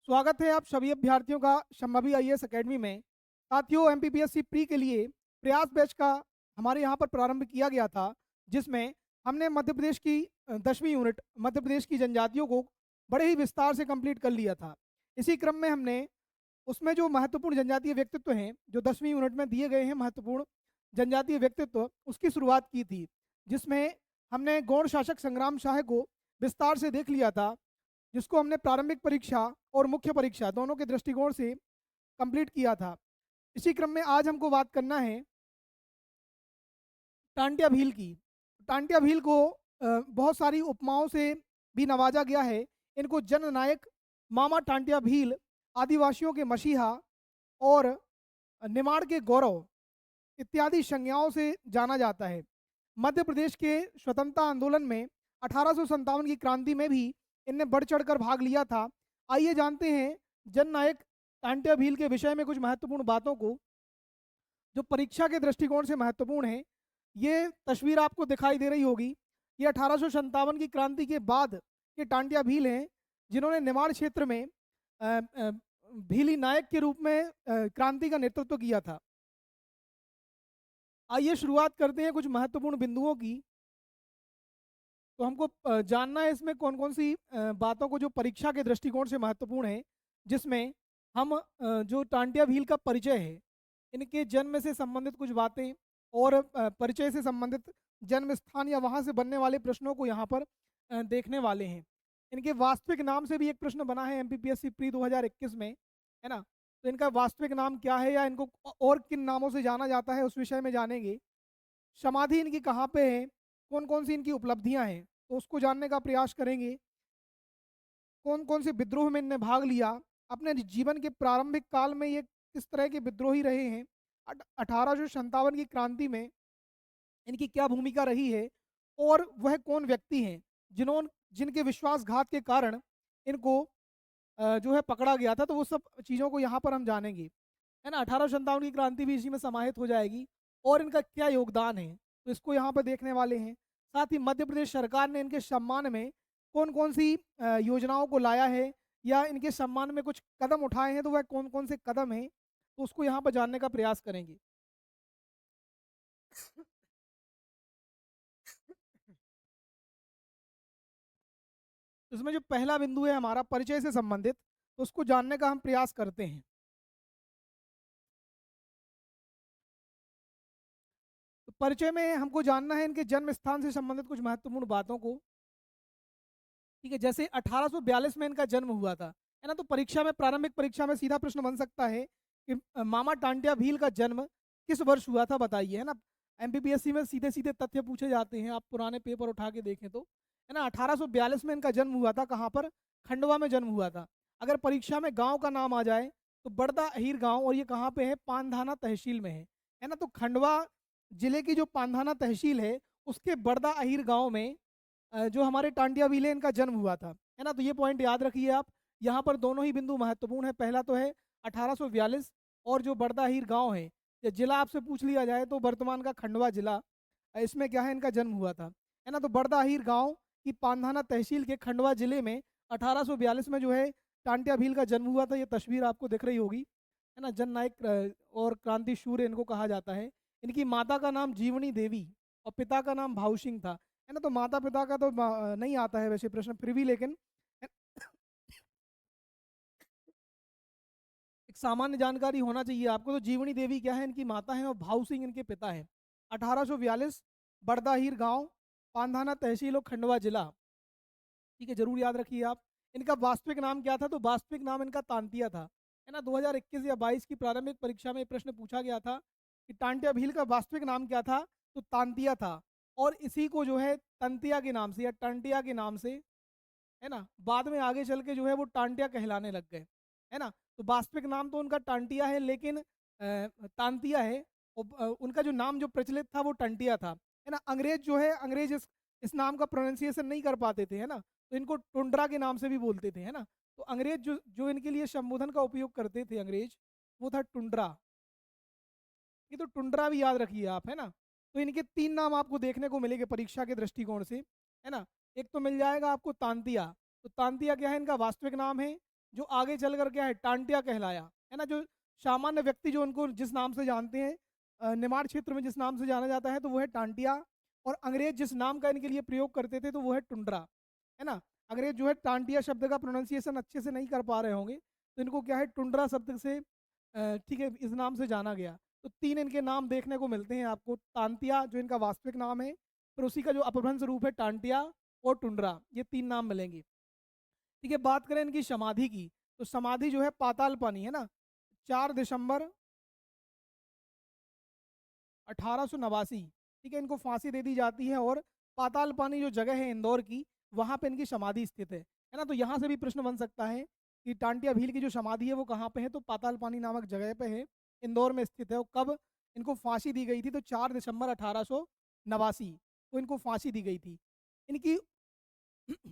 स्वागत है आप सभी अभ्यर्थियों का संभावी आईएएस एकेडमी में। साथियों, एमपीपीएससी प्री के लिए प्रयास बैच का हमारे यहाँ पर प्रारंभ किया गया था, जिसमें हमने मध्य प्रदेश की 10वीं यूनिट मध्य प्रदेश की जनजातियों को बड़े ही विस्तार से कंप्लीट कर लिया था। इसी क्रम में हमने उसमें जो महत्वपूर्ण जनजातीय व्यक्तित्व हैं, जो 10वीं यूनिट में दिए गए हैं महत्वपूर्ण जनजातीय व्यक्तित्व, उसकी शुरुआत की थी, जिसमें हमने गौड़ शासक संग्राम शाह को विस्तार से देख लिया था, जिसको हमने प्रारंभिक परीक्षा और मुख्य परीक्षा दोनों के दृष्टिकोण से कंप्लीट किया था। इसी क्रम में आज हमको बात करना है टांटिया भील की। टांटिया भील को बहुत सारी उपमाओं से भी नवाजा गया है। इनको जननायक, मामा टांटिया भील, आदिवासियों के मसीहा और निमाड़ के गौरव इत्यादि संज्ञाओं से जाना जाता है। मध्य प्रदेश के स्वतंत्रता आंदोलन में 1857 की क्रांति में भी इनने बढ़ चढ़कर भाग लिया था। आइए जानते हैं जननायक टांटिया भील के विषय में कुछ महत्वपूर्ण बातों को, जो परीक्षा के दृष्टिकोण से महत्वपूर्ण है। ये तस्वीर आपको दिखाई दे रही होगी। ये 1857 की क्रांति के बाद के टांटिया भील हैं, जिन्होंने निमाड़ क्षेत्र में भीली नायक के रूप में क्रांति का नेतृत्व किया था। आइए शुरुआत करते हैं कुछ महत्वपूर्ण बिंदुओं की। तो हमको जानना है इसमें कौन कौन सी बातों को जो परीक्षा के दृष्टिकोण से महत्वपूर्ण है, जिसमें हम जो टांटिया भील का परिचय है, इनके जन्म से संबंधित कुछ बातें और परिचय से संबंधित जन्म स्थान या वहाँ से बनने वाले प्रश्नों को यहाँ पर देखने वाले हैं। इनके वास्तविक नाम से भी एक प्रश्न बना है एमपीपीएससी प्री 2021 में, है ना। तो इनका वास्तविक नाम क्या है या इनको और किन नामों से जाना जाता है, उस विषय में जानेंगे। समाधि इनकी कहाँ पे है, कौन कौन सी इनकी उपलब्धियां हैं, तो उसको जानने का प्रयास करेंगे। कौन कौन से विद्रोह में इनने भाग लिया, अपने जीवन के प्रारंभिक काल में ये किस तरह के विद्रोही रहे हैं, 1857 की क्रांति में इनकी क्या भूमिका रही है, और वह कौन व्यक्ति हैं जिनके विश्वासघात के कारण इनको जो है पकड़ा गया था। तो वो सब चीज़ों को यहाँ पर हम जानेंगे, है ना। 1857 की क्रांति भी इसी में समाहित हो जाएगी और इनका क्या योगदान है, तो इसको यहाँ पर देखने वाले हैं। साथ ही मध्य प्रदेश सरकार ने इनके सम्मान में कौन कौन सी योजनाओं को लाया है या इनके सम्मान में कुछ कदम उठाए हैं, तो वह कौन कौन से कदम हैं, तो उसको यहाँ पर जानने का प्रयास करेंगे। इसमें जो पहला बिंदु है हमारा परिचय से संबंधित, तो उसको जानने का हम प्रयास करते हैं। तो परिचय में हमको जानना है इनके जन्म स्थान से संबंधित कुछ महत्वपूर्ण बातों को। ठीक है, जैसे 1842 में इनका जन्म हुआ था, है ना। तो परीक्षा में, प्रारंभिक परीक्षा में सीधा प्रश्न बन सकता है कि मामा टांटिया भील का जन्म किस वर्ष हुआ था, बताइए, है ना। एमपीपीएससी में सीधे सीधे तथ्य पूछे जाते हैं, आप पुराने पेपर उठा के देखें तो, है ना। 1842 में इनका जन्म हुआ था। कहाँ पर? खंडवा में जन्म हुआ था। अगर परीक्षा में गांव का नाम आ जाए तो बड़दा अहीर गांव, और ये कहाँ पे है? पानधाना तहसील में है ना। तो खंडवा जिले की जो पानधाना तहसील है, उसके बड़दा अहीर गांव में जो हमारे टांटिया भील इनका जन्म हुआ था, है ना। तो ये पॉइंट याद रखिए आप। यहाँ पर दोनों ही बिंदु महत्वपूर्ण है। पहला तो है 1842, और जो बड़दा हीर गांव है, या जिला आपसे पूछ लिया जाए तो वर्तमान का खंडवा जिला, इसमें क्या है, इनका जन्म हुआ था, है ना। तो बड़दा हीर गांव की पानधाना तहसील के खंडवा जिले में 1842 में जो है टांटिया भील का जन्म हुआ था। ये तस्वीर आपको दिख रही होगी, है ना। जननायक और क्रांति शूर्य इनको कहा जाता है। इनकी माता का नाम जीवनी देवी और पिता का नाम भाऊ सिंह था, है ना। तो माता पिता का तो नहीं आता है वैसे प्रश्न, फिर भी लेकिन एक सामान्य जानकारी होना चाहिए आपको। तो जीवनी देवी क्या है, इनकी माता है, और भाऊ सिंह इनके पिता है। 1842, बड़दाहीर गांव, पांधाना तहसील और खंडवा जिला। ठीक है, जरूर याद रखिए आप। इनका वास्तविक नाम क्या था? तो वास्तविक नाम इनका तांतिया था, है ना। 2021 या 22 की प्रारंभिक परीक्षा में प्रश्न पूछा गया था कि टांटिया भील का वास्तविक नाम क्या था, तो तांतिया था। और इसी को जो है तंतिया के नाम से या टंटिया के नाम से, है ना, बाद में आगे चल के जो है वो टांटिया कहलाने लग गए, है ना। तो वास्तविक नाम तो उनका टांटिया है, लेकिन तांतिया है। और उनका जो नाम जो प्रचलित था वो टंटिया था, है ना। अंग्रेज जो है, अंग्रेज इस नाम का प्रोनाउंसिएशन नहीं कर पाते थे, है ना। तो इनको टुंड्रा के नाम से भी बोलते थे, है ना। तो अंग्रेज जो जो इनके लिए संबोधन का उपयोग करते थे अंग्रेज, वो था टुंड्रा। ये तो टुंड्रा भी याद रखिए आप, है ना। तो इनके तीन नाम आपको देखने को मिलेंगे परीक्षा के दृष्टिकोण से, है ना। एक तो मिल जाएगा आपको तांतिया। तो तांतिया क्या है, इनका वास्तविक नाम है। जो आगे चल कर क्या है टांटिया कहलाया, है ना। जो सामान्य व्यक्ति जो उनको जिस नाम से जानते हैं, निमाड़ क्षेत्र में जिस नाम से जाना जाता है तो वो है टांटिया। और अंग्रेज जिस नाम का इनके लिए प्रयोग करते थे तो वो है टुंड्रा, है ना। अंग्रेज जो है टांटिया शब्द का प्रोनाउंसिएशन अच्छे से नहीं कर पा रहे होंगे, तो इनको क्या है टुंड्रा शब्द से ठीक है इस नाम से जाना गया। तो 3 इनके नाम देखने को मिलते हैं आपको, तांतिया जो इनका वास्तविक नाम है, फिर उसी का जो अपभ्रंश रूप है टांटिया, और टुंड्रा, ये 3 नाम मिलेंगे। ठीक है, बात करें इनकी समाधि की, तो समाधि जो है पाताल पानी, है ना। 4 दिसंबर 1889, ठीक है, इनको फांसी दे दी जाती है। और पाताल पानी जो जगह है इंदौर की, वहाँ पे इनकी समाधि स्थित है ना। तो यहाँ से भी प्रश्न बन सकता है कि टांटिया भील की जो समाधि है वो कहाँ पे है, तो पाताल पानी नामक जगह पे है, इंदौर में स्थित है। और कब इनको फांसी दी गई थी, तो 4 दिसंबर 1889 को इनको फांसी दी गई थी। इनकी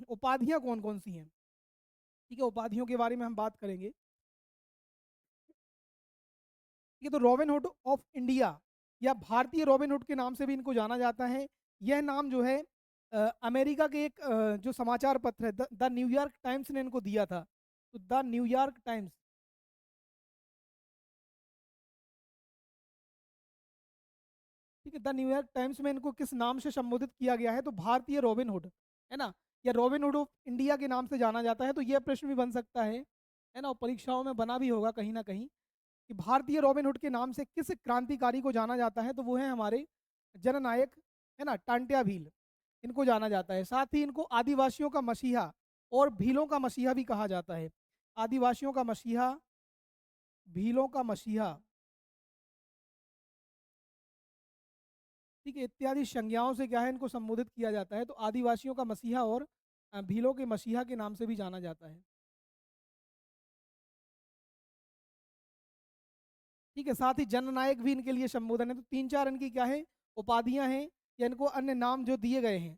उपाधियाँ कौन कौन सी हैं, ठीक है, उपाधियों के बारे में हम बात करेंगे। ये तो रॉबिनहुड ऑफ इंडिया या भारतीय रॉबिनहुड के नाम से भी इनको जाना जाता है। यह नाम जो है अमेरिका के एक जो समाचार पत्र है द न्यूयॉर्क टाइम्स ने इनको दिया था। तो द न्यूयॉर्क टाइम्स, ठीक है, द न्यूयॉर्क टाइम्स में इनको किस नाम से संबोधित किया गया है, तो भारतीय रॉबिनहुड, है ना, या रॉबिनहुड ऑफ इंडिया के नाम से जाना जाता है। तो यह प्रश्न भी बन सकता है ना, और परीक्षाओं में बना भी होगा कहीं ना कहीं, कि भारतीय रॉबिनहुड के नाम से किस क्रांतिकारी को जाना जाता है, तो वो है हमारे जननायक, है ना, टांटिया भील, इनको जाना जाता है। साथ ही इनको आदिवासियों का मसीहा और भीलों का मसीहा भी कहा जाता है। आदिवासियों का मसीहा, भीलों का मसीहा, ठीक है, इत्यादि संज्ञाओं से क्या है इनको संबोधित किया जाता है। तो आदिवासियों का मसीहा और भीलों के मसीहा के नाम से भी जाना जाता है। ठीक है, साथ ही जननायक भी इनके लिए संबोधन है। तो 3-4 इनकी क्या है उपाधियां हैं, या इनको अन्य नाम जो दिए गए हैं।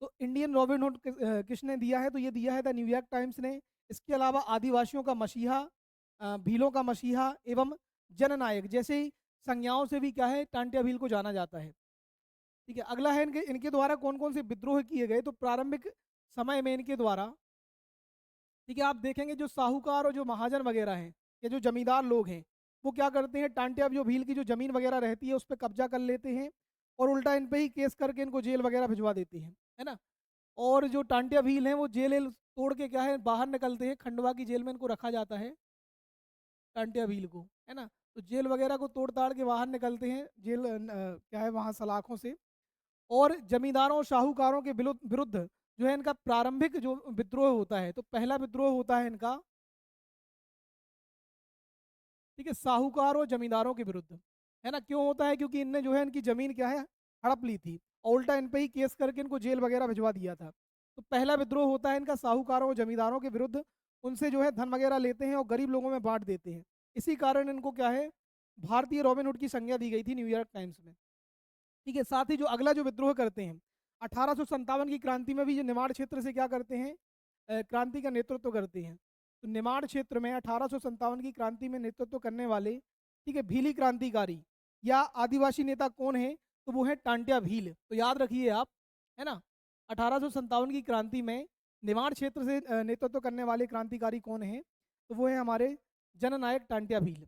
तो इंडियन रॉबिनहुड किसने दिया है, तो ये दिया है द न्यूयॉर्क टाइम्स ने। इसके अलावा आदिवासियों का मसीहा, भीलों का मसीहा एवं जननायक जैसे ही संज्ञाओं से भी क्या है टांटिया भील को जाना जाता है। ठीक है, अगला है इनके इनके द्वारा कौन कौन से विद्रोह किए गए। तो प्रारंभिक समय में इनके द्वारा, ठीक है, आप देखेंगे जो साहूकार और जो महाजन वगैरह हैं, या जो जमींदार लोग हैं, वो क्या करते हैं टांटिया जो भील की जो जमीन वगैरह रहती है उस पर कब्जा कर लेते हैं, और उल्टा इन पे ही केस करके इनको जेल वगैरह भिजवा देते हैं, है ना। और जो टांटिया भील हैं वो जेल तोड़ के क्या है बाहर निकलते हैं, खंडवा की जेल में इनको रखा जाता है टांटिया भील को, है ना। तो जेल वगैरह को तोड़ ताड़ के बाहर निकलते हैं जेल, क्या है वहाँ सलाखों से। और जमींदारों और साहूकारों के विरुद्ध जो है इनका प्रारंभिक जो विद्रोह होता है, तो पहला विद्रोह होता है इनका, ठीक है, साहूकार और जमींदारों के विरुद्ध, है ना। क्यों होता है, क्योंकि इनने जो है इनकी जमीन क्या है हड़प ली थी, और उल्टा इन पे ही केस करके इनको जेल वगैरह भिजवा दिया था। तो पहला विद्रोह होता है इनका साहूकारों और जमींदारों के विरुद्ध, उनसे जो है धन वगैरह लेते हैं और गरीब लोगों में बांट देते हैं। इसी कारण इनको क्या है भारतीय रॉबिनहुड की संज्ञा दी गई थी न्यूयॉर्क टाइम्स में। ठीक है, साथ ही जो अगला जो विद्रोह करते हैं 1857 की क्रांति में भी जो निमाड़ क्षेत्र से क्या करते हैं क्रांति का नेतृत्व करते हैं। तो निमाड़ क्षेत्र में 1857 की क्रांति में नेतृत्व करने वाले, ठीक है, भीली क्रांतिकारी या आदिवासी नेता कौन है, तो वो है टांटिया भील। तो याद रखिए आप, है ना, 1857 की क्रांति में निमाड़ क्षेत्र से नेतृत्व करने वाले क्रांतिकारी कौन है, तो वो है हमारे जननायक टांटिया भील।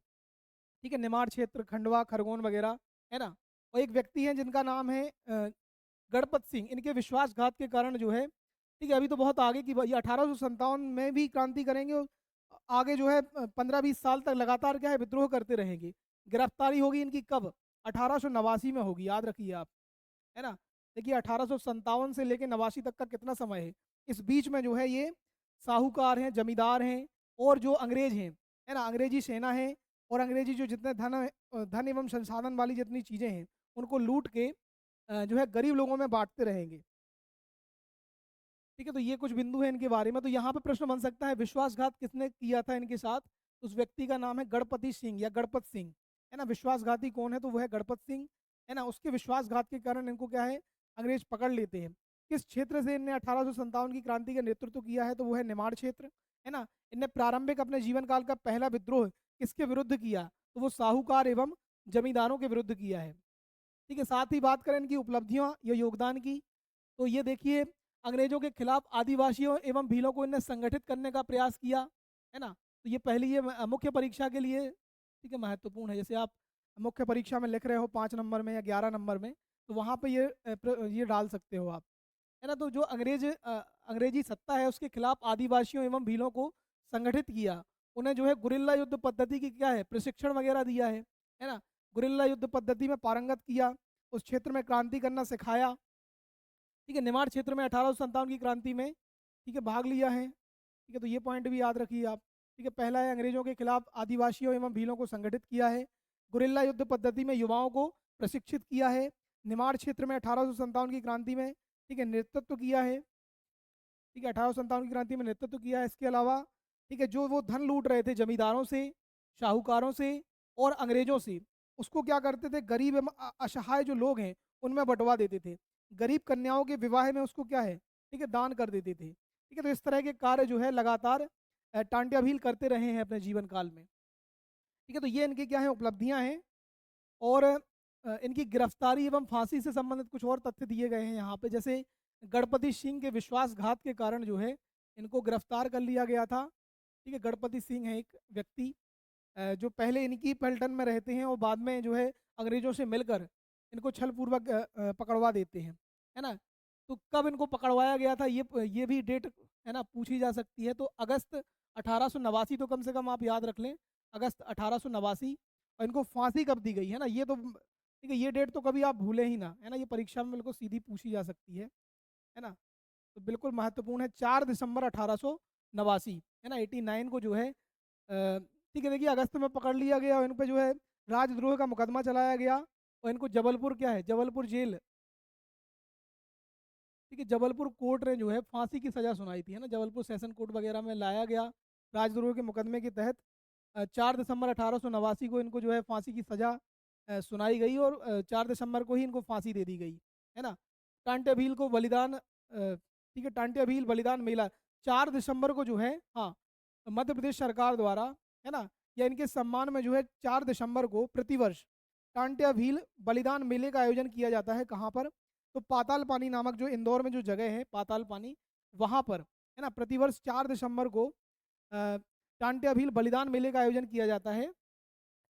ठीक है, निमाड़ क्षेत्र खंडवा खरगोन वगैरह, है ना। और एक व्यक्ति हैं जिनका नाम है गणपत सिंह। इनके विश्वासघात के कारण जो है, ठीक है, अभी तो बहुत आगे की ये 1857 में भी क्रांति करेंगे, और आगे जो है 15-20 साल तक लगातार क्या है विद्रोह करते रहेंगे। गिरफ्तारी होगी इनकी कब, 1889 में होगी, याद रखिए आप, है ना। देखिए 1857 से लेकर 89 तक का कितना समय है, इस बीच में जो है ये साहूकार हैं, जमींदार हैं, और जो अंग्रेज हैं, है ना, अंग्रेजी सेना है, और अंग्रेजी जो जितने धन एवं संसाधन वाली जितनी चीज़ें हैं उनको लूट के जो है गरीब लोगों में बांटते रहेंगे। ठीक है, तो ये कुछ बिंदु हैं इनके बारे में। तो यहाँ पे प्रश्न बन सकता है विश्वासघात किसने किया था इनके साथ, उस व्यक्ति का नाम है गणपति सिंह या गणपत सिंह, है ना। विश्वासघाती कौन है, तो वो है गणपत सिंह, है ना। उसके विश्वासघात के कारण इनको क्या है अंग्रेज पकड़ लेते हैं। किस क्षेत्र से इनने 1857 की क्रांति का नेतृत्व किया है, तो वो है निमाड़ क्षेत्र, है ना। इनने प्रारंभिक अपने जीवन काल का पहला विद्रोह किसके विरुद्ध किया, तो वो साहूकार एवं जमींदारों के विरुद्ध किया है। ठीक है, साथ ही बात करें इनकी उपलब्धियों या योगदान की, तो ये देखिए अंग्रेजों के खिलाफ आदिवासियों एवं भीलों को इन्हें संगठित करने का प्रयास किया, है ना। तो ये पहली ये मुख्य परीक्षा के लिए ठीक है महत्वपूर्ण है। जैसे आप मुख्य परीक्षा में लिख रहे हो 5 नंबर में या 11 नंबर में, तो वहाँ पे ये डाल सकते हो आप, है ना। तो जो अंग्रेजी सत्ता है उसके खिलाफ आदिवासियों एवं भीलों को संगठित किया, उन्हें जो है गुरिल्ला युद्ध पद्धति की क्या है प्रशिक्षण वगैरह दिया है ना। गुरिल्ला युद्ध पद्धति में पारंगत किया, उस क्षेत्र में क्रांति करना सिखाया, ठीक है। निमाड़ क्षेत्र में 1857 की क्रांति में ठीक है भाग लिया है, ठीक है। तो ये पॉइंट भी याद रखिए आप, ठीक है। पहला है अंग्रेजों के खिलाफ आदिवासियों एवं भीलों को संगठित किया है, गुरिल्ला युद्ध पद्धति में युवाओं को प्रशिक्षित किया है, निमाड़ क्षेत्र में 1857 की क्रांति में ठीक है नेतृत्व किया है, ठीक है। 1857 की क्रांति में नेतृत्व किया है। इसके अलावा ठीक है जो वो धन लूट रहे थे जमींदारों से, शाहूकारों से और अंग्रेजों से, उसको क्या करते थे गरीब एवं असहाय जो लोग हैं उनमें बंटवा देते थे। गरीब कन्याओं के विवाह में उसको क्या है ठीक है दान कर देते थे, ठीक है। तो इस तरह के कार्य जो है लगातार टांट्या भील करते रहे हैं अपने जीवन काल में, ठीक है। तो ये इनकी क्या है उपलब्धियां हैं। और इनकी गिरफ्तारी एवं फांसी से संबंधित कुछ और तथ्य दिए गए हैं यहाँ पे। जैसे गणपति सिंह के विश्वासघात के कारण जो है इनको गिरफ्तार कर लिया गया था, ठीक है। गणपति सिंह है एक व्यक्ति जो पहले इनकी पलटन में रहते हैं और बाद में जो है अंग्रेजों से मिलकर इनको छलपूर्वक पकड़वा देते हैं, है ना। तो कब इनको पकड़वाया गया था ये भी डेट है ना पूछी जा सकती है। तो अगस्त 1889 तो कम से कम आप याद रख लें, अगस्त 1889। और इनको फांसी कब दी गई है ना, ये तो ठीक है, ये डेट तो कभी आप भूले ही ना, है ना। ये परीक्षा में बिल्कुल सीधी पूछी जा सकती है ना। तो बिल्कुल महत्वपूर्ण है, 4 दिसंबर 1889, है ना। 89 को जो है ठीक है। देखिए अगस्त में पकड़ लिया गया और इन पे जो है राजद्रोह का मुकदमा चलाया गया और इनको जबलपुर क्या है जबलपुर जेल, ठीक है, जबलपुर कोर्ट ने जो है फांसी की सज़ा सुनाई थी, है ना। जबलपुर सेशन कोर्ट वगैरह में लाया गया राजद्रोह के मुकदमे के तहत। 4 दिसंबर 1889 को इनको जो है फांसी की सज़ा सुनाई गई और 4 दिसंबर को ही इनको फांसी दे दी गई, है ना। टांट्या भील को बलिदान ठीक है टांट्या भील बलिदान मेला 4 दिसंबर को जो है हाँ मध्य प्रदेश सरकार द्वारा, है ना, या इनके सम्मान में जो है 4 दिसंबर को प्रतिवर्ष टांट्या भील बलिदान मेले का आयोजन किया जाता है। कहाँ पर, तो पाताल पानी नामक जो इंदौर में जो जगह है पाताल पानी, वहाँ पर, है ना, प्रतिवर्ष 4 दिसंबर को टांट्या भील बलिदान मेले का आयोजन किया जाता है,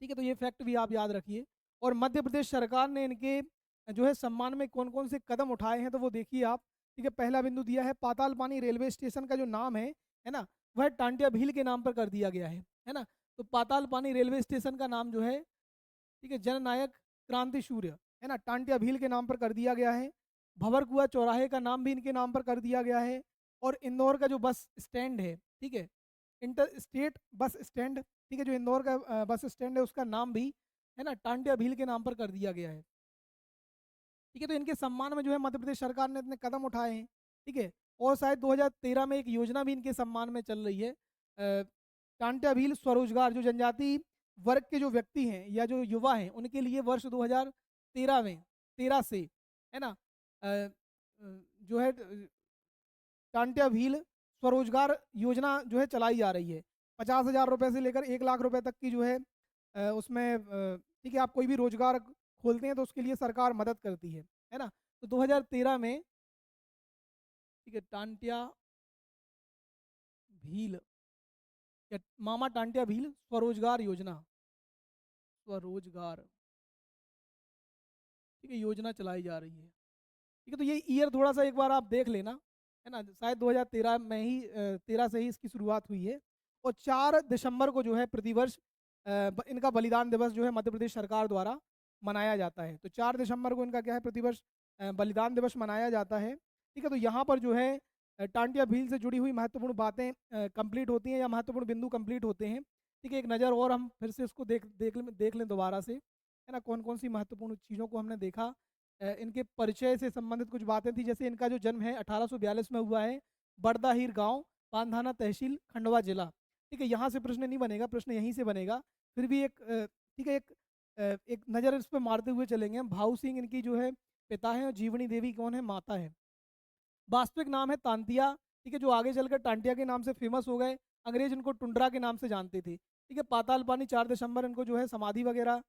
ठीक है। तो ये फैक्ट भी आप याद रखिए। और मध्य प्रदेश सरकार ने इनके जो है सम्मान में कौन कौन से कदम उठाए हैं तो वो देखिए आप, ठीक है। पहला बिंदु दिया है पाताल पानी रेलवे स्टेशन का जो नाम है ना, वह टांट्या भील के नाम पर कर दिया गया है ना। तो पाताल पानी रेलवे स्टेशन का नाम जो है ठीक है जननायक क्रांति सूर्य, है ना, टांट्या भील के नाम पर कर दिया गया है। भंवरकुआ चौराहे का नाम भी इनके नाम पर कर दिया गया है। और इंदौर का जो बस स्टैंड है, ठीक है, इंटर स्टेट बस स्टैंड, ठीक है, जो इंदौर का बस स्टैंड है उसका नाम भी, है ना, टांट्या भील के नाम पर कर दिया गया है, ठीक है। तो इनके सम्मान में जो है मध्य प्रदेश सरकार ने इतने कदम उठाए हैं, ठीक है। और शायद 2013 में एक योजना भी इनके सम्मान में चल रही है, टांट्या भील स्वरोजगार, जो जनजाति वर्ग के जो व्यक्ति हैं या जो युवा हैं उनके लिए वर्ष 2013 में 13 से, है ना, जो है टांट्या भील स्वरोजगार योजना जो है चलाई जा रही है। 50,000 रुपये से लेकर 1 लाख रुपए तक की जो है उसमें ठीक है आप कोई भी रोजगार खोलते हैं तो उसके लिए सरकार मदद करती है ना। तो 2013 में ठीक है टांट्या भील या मामा टांट्या भील स्वरोजगार योजना, स्वरोजगार, ठीक है, योजना चलाई जा रही है, ठीक है। तो ये ईयर थोड़ा सा एक बार आप देख लेना, है ना, शायद 2013 में ही 13 से ही इसकी शुरुआत हुई है। और 4 दिसंबर को जो है प्रतिवर्ष इनका बलिदान दिवस जो है मध्य प्रदेश सरकार द्वारा मनाया जाता है। तो 4 दिसंबर को इनका क्या है प्रतिवर्ष बलिदान दिवस मनाया जाता है, ठीक है। तो यहाँ पर जो है टांट्या भील से जुड़ी हुई महत्वपूर्ण बातें कंप्लीट होती हैं या महत्वपूर्ण बिंदु कंप्लीट होते हैं, ठीक है। एक नज़र और हम फिर से इसको देख लें दोबारा से, है ना, कौन कौन सी महत्वपूर्ण चीज़ों को हमने देखा। इनके परिचय से संबंधित कुछ बातें थी, जैसे इनका जो जन्म है 1842 में हुआ है, बड़दाहीर गांव, पांधाना तहसील, खंडवा जिला, ठीक है। यहाँ से प्रश्न नहीं बनेगा, प्रश्न यहीं से बनेगा। फिर भी एक ठीक है एक नज़र इस पर मारते हुए चलेंगे हम। भाऊ सिंह इनकी जो है पिता है और जीवनी देवी कौन है माता है। वास्तविक नाम है तांतिया, ठीक है, जो आगे चलकर टांटिया के नाम से फेमस हो गए। अंग्रेज इनको टुंड्रा के नाम से जानते थे, ठीक है। पाताल पानी 4 दिसंबर इनको जो है समाधि वगैरह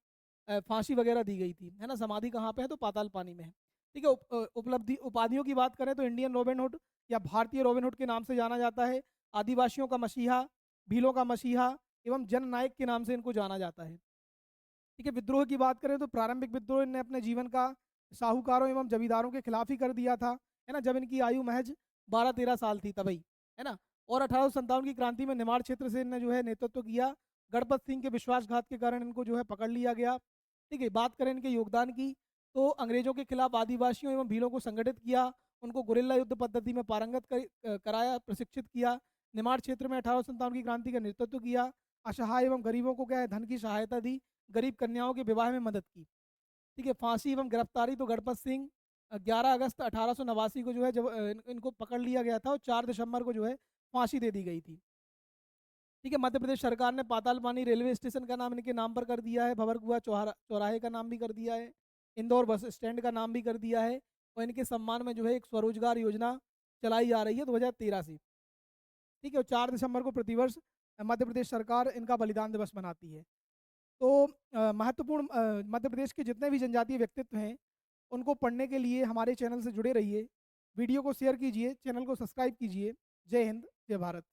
फांसी वगैरह दी गई थी, है ना। समाधि कहाँ पे है तो पाताल पानी में है, ठीक है। उपलब्धि उपाधियों की बात करें तो इंडियन रॉबिन हुड या भारतीय रॉबिन हुड के नाम से जाना जाता है। आदिवासियों का मसीहा, भीलों का मसीहा एवं जननायक के नाम से इनको जाना जाता है। ठीक है, विद्रोह की बात करें तो प्रारंभिक विद्रोह इनने अपने जीवन का साहूकारों एवं जमींदारों के खिलाफ ही कर दिया था, है ना, जब इनकी आयु महज 12-13 साल थी तभी, है ना। और 1857 की क्रांति में निमाड़ क्षेत्र से इनने जो है नेतृत्व किया। गणपत सिंह के विश्वासघात के कारण इनको जो है पकड़ लिया गया। ठीक है, बात करें इनके योगदान की तो अंग्रेजों के खिलाफ आदिवासियों एवं भीलों को संगठित किया, उनको गुरिल्ला युद्ध पद्धति में पारंगत कराया, प्रशिक्षित किया। निमाड़ क्षेत्र में 1857 की क्रांति का नेतृत्व किया। असहाय एवं गरीबों को क्या है धन की सहायता दी, गरीब कन्याओं के विवाह में मदद की। ठीक है, फांसी एवं गिरफ्तारी तो गणपत सिंह 11 अगस्त 1889 को जो है जब इनको पकड़ लिया गया था और 4 दिसंबर को जो है फांसी दे दी गई थी। ठीक है, मध्य प्रदेश सरकार ने पातालपानी रेलवे स्टेशन का नाम इनके नाम पर कर दिया है, भंवरकुआ चौराहे का नाम भी कर दिया है, इंदौर बस स्टैंड का नाम भी कर दिया है, और इनके सम्मान में जो है एक स्वरोजगार योजना चलाई जा रही है 2013 से। ठीक है, और 4 दिसंबर को प्रतिवर्ष मध्य प्रदेश सरकार इनका बलिदान दिवस मनाती है। तो महत्वपूर्ण मध्य प्रदेश के जितने भी जनजातीय व्यक्तित्व हैं उनको पढ़ने के लिए हमारे चैनल से जुड़े रहिए, वीडियो को शेयर कीजिए, चैनल को सब्सक्राइब कीजिए। जय हिंद, जय भारत।